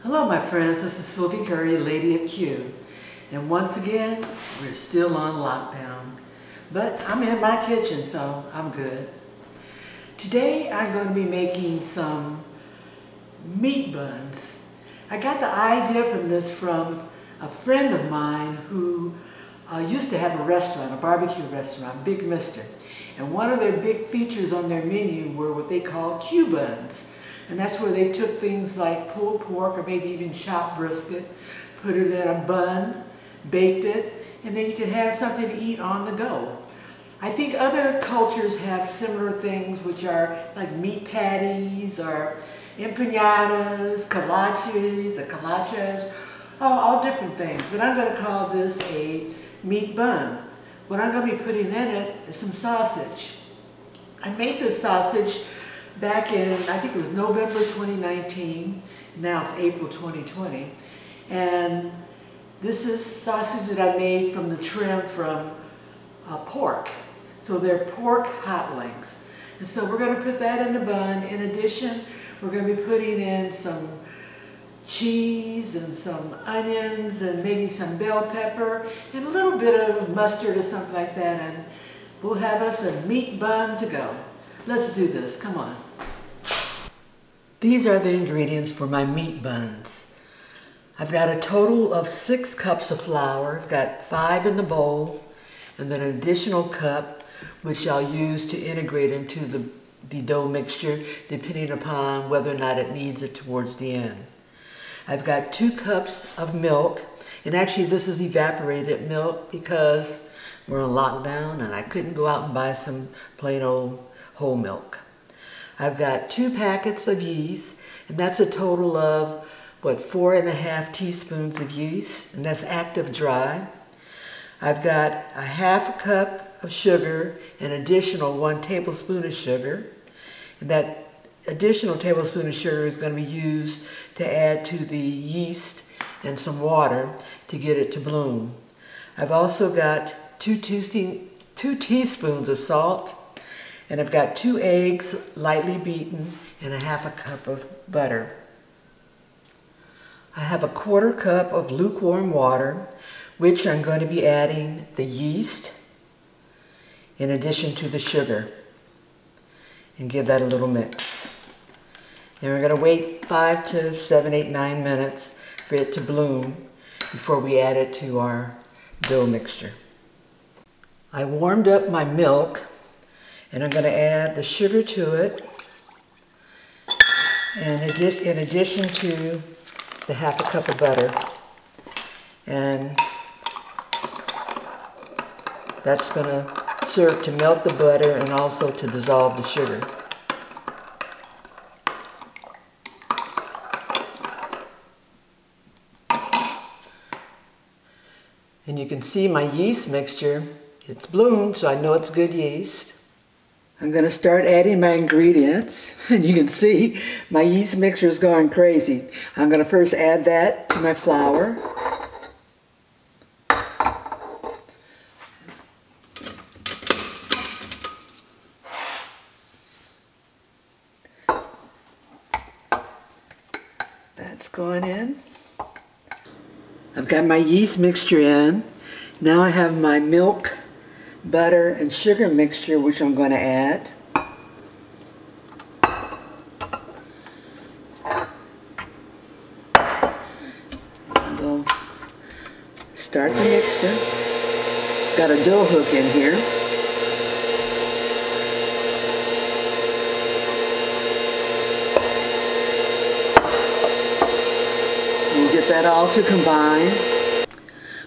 Hello my friends, this is Sylvie Curry, Lady at Q. And once again, we're still on lockdown. But I'm in my kitchen, so I'm good. Today I'm going to be making some meat buns. I got the idea from this from a friend of mine who used to have a restaurant, a barbecue restaurant, Big Mister. And one of their big features on their menu were what they call Q buns. And that's where they took things like pulled pork or maybe even chopped brisket, put it in a bun, baked it, and then you could have something to eat on the go. I think other cultures have similar things, which are like meat patties or empanadas, kolaches, all different things. But I'm going to call this a meat bun. What I'm going to be putting in it is some sausage. I made this sausage back in, I think it was November 2019, now it's April 2020, and this is sausage that I made from the trim from pork. So they're pork hot links. And so we're going to put that in the bun. In addition, we're going to be putting in some cheese and some onions and maybe some bell pepper and a little bit of mustard or something like that, and we'll have us a meat bun to go. Let's do this, come on. These are the ingredients for my meat buns. I've got a total of 6 cups of flour. I've got 5 in the bowl, and then an additional cup, which I'll use to integrate into the dough mixture, depending upon whether or not it needs it towards the end. I've got 2 cups of milk, and actually this is evaporated milk because we're on lockdown and I couldn't go out and buy some plain old whole milk. I've got 2 packets of yeast, and that's a total of, 4.5 teaspoons of yeast, and that's active dry. I've got a half a cup of sugar, an additional 1 tablespoon of sugar, and that additional tablespoon of sugar is going to be used to add to the yeast and some water to get it to bloom. I've also got 2 teaspoons of salt, and I've got 2 eggs lightly beaten and a half a cup of butter. I have a 1/4 cup of lukewarm water, which I'm going to be adding the yeast in addition to the sugar, and give that a little mix. And we're going to wait 5 to 7, 8, 9 minutes for it to bloom before we add it to our dough mixture. I warmed up my milk, and I'm going to add the sugar to it, and in addition to the half a cup of butter. And that's going to serve to melt the butter and also to dissolve the sugar. And you can see my yeast mixture, it's bloomed, so I know it's good yeast. I'm going to start adding my ingredients, and you can see my yeast mixture is going crazy. I'm going to first add that to my flour. That's going in. I've got my yeast mixture in. Now I have my milk, butter, and sugar mixture, which I'm going to add. We'll start the mixture. Got a dough hook in here. We'll get that all to combine.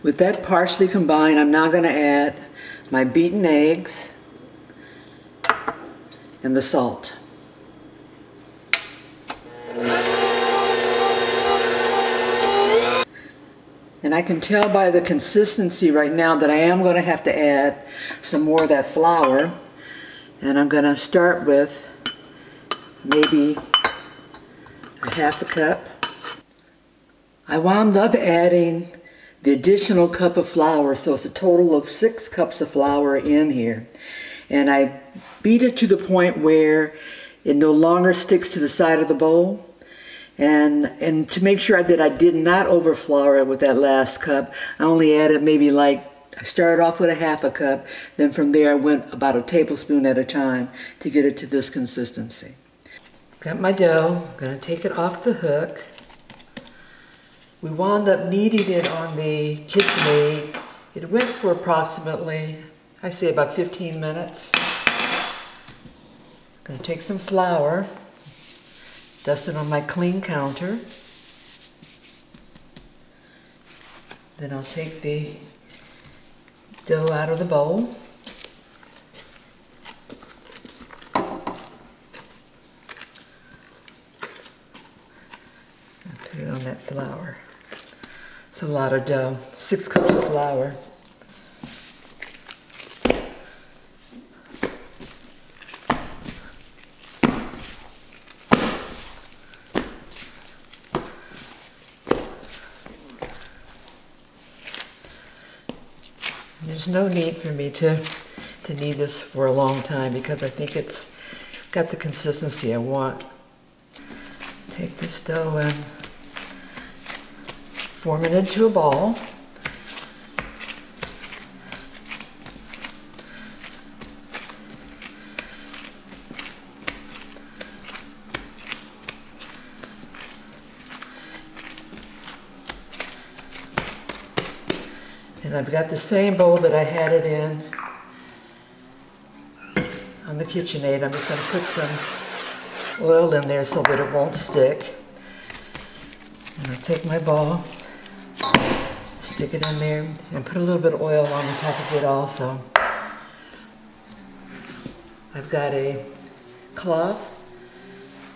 With that partially combined, I'm now going to add my beaten eggs and the salt. And I can tell by the consistency right now that I am going to have to add some more of that flour. And I'm going to start with maybe a half a cup. I wound up adding the additional cup of flour, so it's a total of 6 cups of flour in here. And I beat it to the point where it no longer sticks to the side of the bowl. And to make sure that I did not overflour it with that last cup, I only added maybe I started off with a half a cup, then from there I went about a tablespoon at a time to get it to this consistency. Got my dough, I'm gonna take it off the hook. We wound up kneading it on the KitchenAid. It went for approximately, I say about 15 minutes. I'm gonna take some flour, dust it on my clean counter. Then I'll take the dough out of the bowl. And put it on that flour. It's a lot of dough, 6 cups of flour. There's no need for me to knead this for a long time because I think it's got the consistency I want. Take this dough and form it into a ball. And I've got the same bowl that I had it in on the KitchenAid. I'm just going to put some oil in there so that it won't stick. And I'll take my ball, stick it in there, and put a little bit of oil on the top of it also. I've got a cloth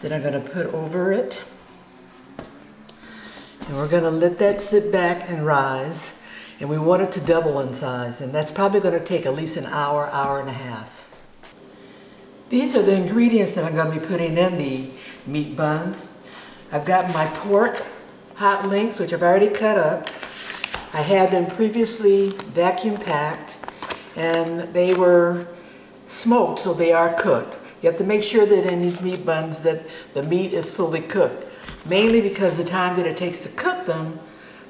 that I'm going to put over it. And we're going to let that sit back and rise. And we want it to double in size, and that's probably going to take at least an hour, hour and a half. These are the ingredients that I'm going to be putting in the meat buns. I've got my pork hot links, which I've already cut up. I had them previously vacuum packed, and they were smoked, so they are cooked. You have to make sure that in these meat buns that the meat is fully cooked, mainly because the time that it takes to cook them,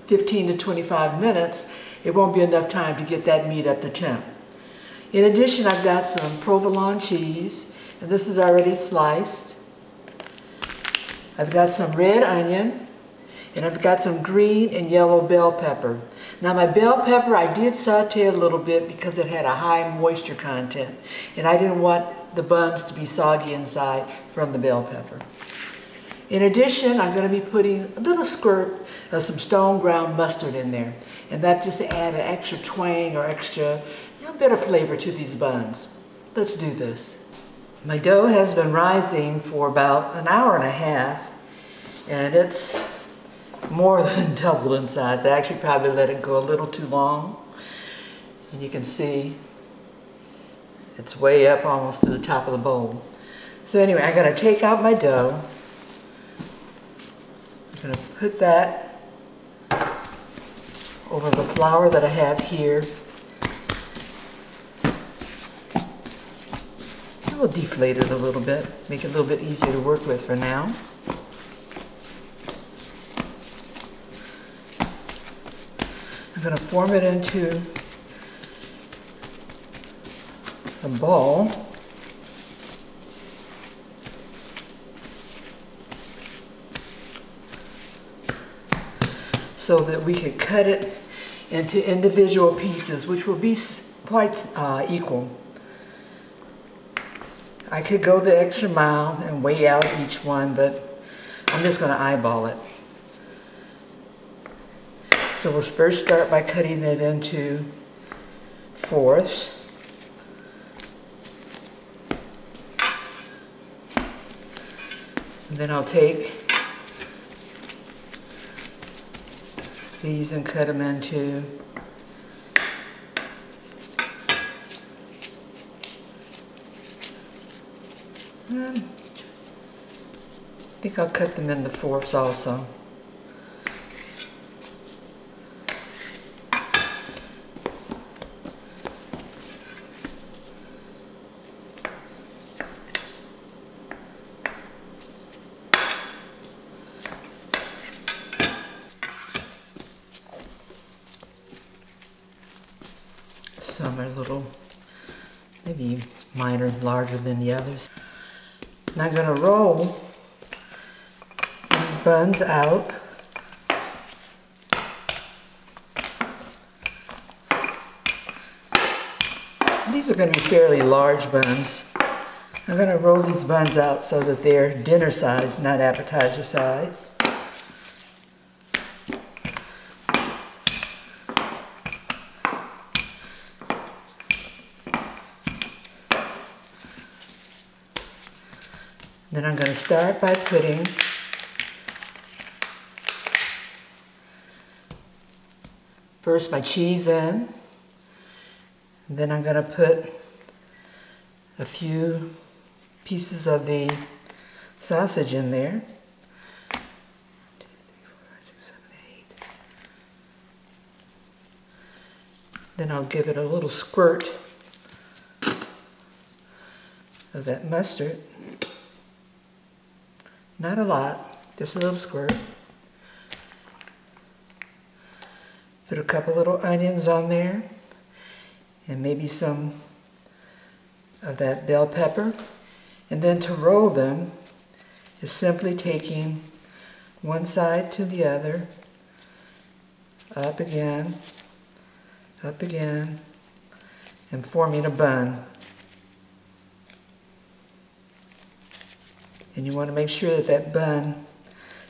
15 to 25 minutes, it won't be enough time to get that meat up to temp. In addition, I've got some provolone cheese, and this is already sliced. I've got some red onion, and I've got some green and yellow bell pepper. Now my bell pepper, I did saute a little bit because it had a high moisture content, and I didn't want the buns to be soggy inside from the bell pepper. In addition, I'm going to be putting a little squirt of some stone ground mustard in there. And that just to add an extra twang or extra bit of flavor to these buns. Let's do this. My dough has been rising for about an hour and a half. And it's more than double in size. I actually probably let it go a little too long. And you can see it's way up almost to the top of the bowl. So anyway, I'm going to take out my dough. I'm going to put that over the flour that I have here. I will deflate it a little bit, make it a little bit easier to work with for now. I'm going to form it into a ball. So that we can cut it into individual pieces, which will be quite equal. I could go the extra mile and weigh out each one, but I'm just going to eyeball it. So we'll first start by cutting it into fourths. And then I'll take these and cut them into I think I'll cut them into fourths also. some are a little, maybe mine are larger than the others. And I'm going to roll these buns out. These are going to be fairly large buns. I'm going to roll these buns out so that they're dinner size, not appetizer size. Then I'm going to start by putting first my cheese in. And then I'm going to put a few pieces of the sausage in there. 2, 3, 4, 5, 6, 7, 8. Then I'll give it a little squirt of that mustard. Not a lot, just a little squirt. Put a couple little onions on there. And maybe some of that bell pepper. And then to roll them is simply taking one side to the other, up again, and forming a bun. And you want to make sure that that bun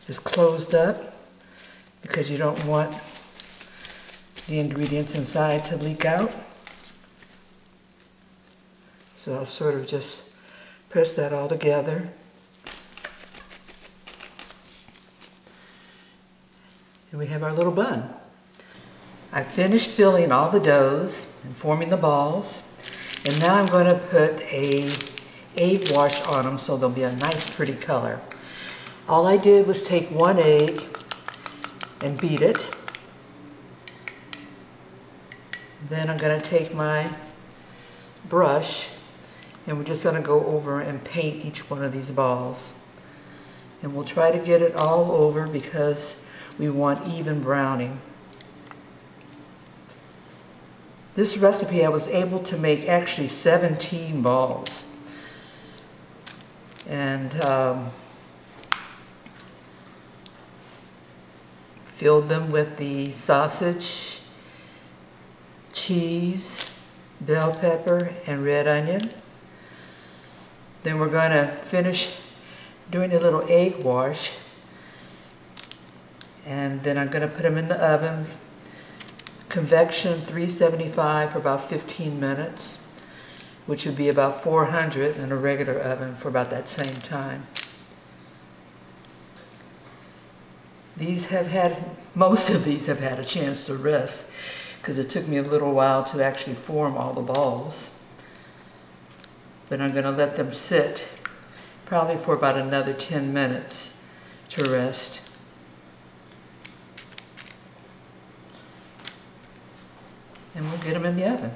is closed up because you don't want the ingredients inside to leak out. So I'll sort of just press that all together. And we have our little bun. I finished filling all the doughs and forming the balls. And now I'm going to put a egg wash on them so they'll be a nice pretty color. All I did was take one egg and beat it. Then I'm going to take my brush and we're just going to go over and paint each one of these balls. And we'll try to get it all over because we want even browning. This recipe I was able to make actually 17 balls. And filled them with the sausage, cheese, bell pepper, and red onion. Then we're going to finish doing a little egg wash. And then I'm going to put them in the oven, convection 375 for about 15 minutes, which would be about 400 in a regular oven for about that same time. Most of these have had a chance to rest because it took me a little while to actually form all the balls. But I'm going to let them sit probably for about another 10 minutes to rest. And we'll get them in the oven.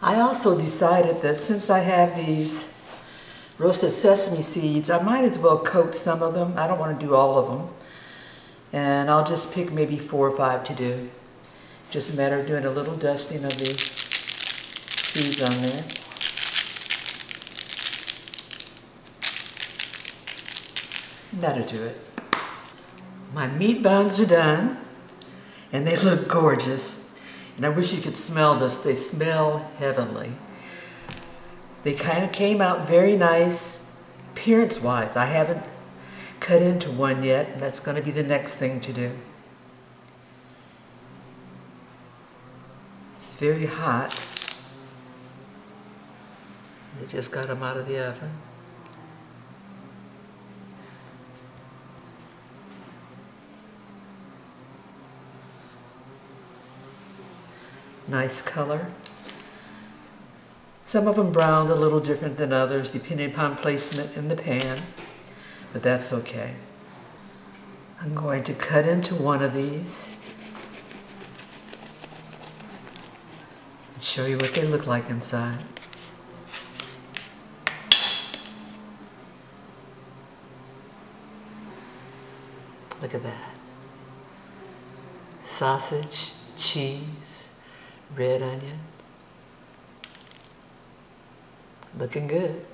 I also decided that since I have these roasted sesame seeds, I might as well coat some of them. I don't want to do all of them. And I'll just pick maybe 4 or 5 to do. Just a matter of doing a little dusting of the seeds on there. That'll do it. My meat buns are done, and they look gorgeous. And I wish you could smell this. They smell heavenly. They kind of came out very nice appearance-wise. I haven't cut into one yet, and that's going to be the next thing to do. It's very hot. I just got them out of the oven. Nice color. Some of them browned a little different than others depending upon placement in the pan, but that's okay. I'm going to cut into one of these and show you what they look like inside. Look at that. Sausage, cheese, red onion, Looking good.